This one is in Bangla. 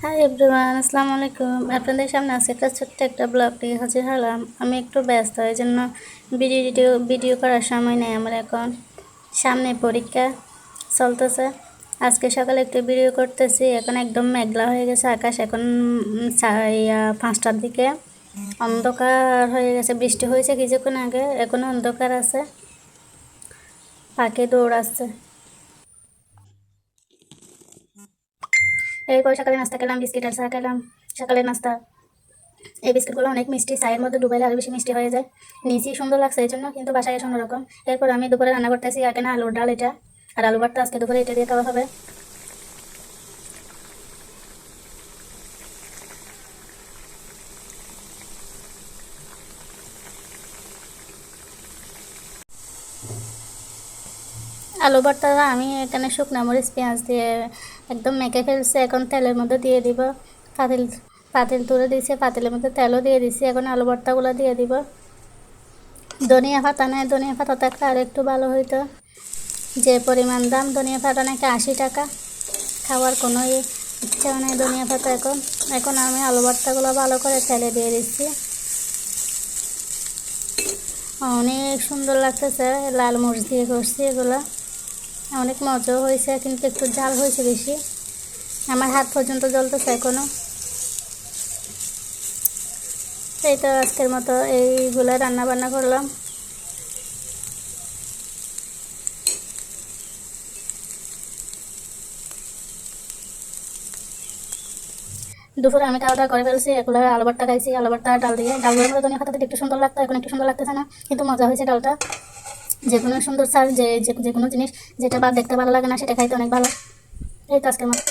হাই এভরিওয়ান, আসসালামু আলাইকুম। আপনাদের সামনে আজকে একটা ছোট্ট একটা ব্লগ নিয়ে হাজির হলাম। আমি একটু ব্যস্ত, এই জন্য ভিডিও করার সময় নেই আমার এখন। সামনে পরীক্ষা চলতেছে। আজকে সকালে একটু ভিডিও করতেছি। এখন একদম মেঘলা হয়ে গেছে আকাশ। এখন 5টার দিকে অন্ধকার হয়ে গেছে। বৃষ্টি হয়েছে কিছুক্ষণ আগে, এখনো অন্ধকার আছে। পাখি দৌড়াচ্ছে। এরপর সকালে নাস্তা খেলাম, বিস্কিট আর চা খেলাম। সকালের নাস্তা, এই বিস্কুটগুলো অনেক মিষ্টি, চায়ের মধ্যে ডুবাইলে আরও বেশি মিষ্টি হয়ে যায়। নিচেই সুন্দর লাগছে এই জন্য, কিন্তু বাসায় এসে অন্যরকম। এরপর আমি দুপুরে রান্না করতেছি এখানে আলুর ডাল, এটা আর আলু ভর্তা। আজকে দুপুরে এটা দিয়ে খাওয়া হবে। আলু ভর্তাটা আমি এখানে শুকনো মরিচ পেঁয়াজ দিয়ে একদম মেখে ফেলছি। এখন তেলের মধ্যে দিয়ে দিব। পাতিল পাতিল তুলে দিয়েছি, পাতিলের মধ্যে তেলও দিয়ে দিছি। এখন আলু ভর্তাগুলো দিয়ে দিব। ধনিয়া পাতা নেই, ধনিয়া পাতা থাকলে আর একটু ভালো হইতো। যে পরিমাণ দাম ধনিয়া পাতা নাকি 80 টাকা, খাওয়ার কোনো ইচ্ছা নেই ধনিয়া পাতা। এখন এখন আমি আলু ভর্তাগুলো ভালো করে তেলে দিয়ে দিচ্ছি। অনেক সুন্দর লাগতেছে, লাল মরিচ দিয়ে করছি এগুলো। অনেক মজাও হয়েছে, কিন্তু একটু ঝাল হয়েছে বেশি। আমার হাত পর্যন্ত জ্বলতেছে এখনো। এই তো আজকের মতো এইগুলো রান্না বান্না করলাম। দুপুরে আমি খাওয়া দাওয়া করে ফেলছি। এগুলো আলু ভর্তা খাইছি, আলু ভর্তা ডাল দিয়ে। ডালগুলোর মধ্যে ধনিয়া পাতা দিলে একটু সুন্দর লাগতো, এখন একটু সুন্দর লাগতেছে না, কিন্তু মজা হয়েছে ডালটা। যে কোনো সুন্দর চাল, যে কোনো জিনিস যেটা বা দেখতে ভালো লাগে না, সেটা খাইতে অনেক ভালো। এই তো আজকের মতো।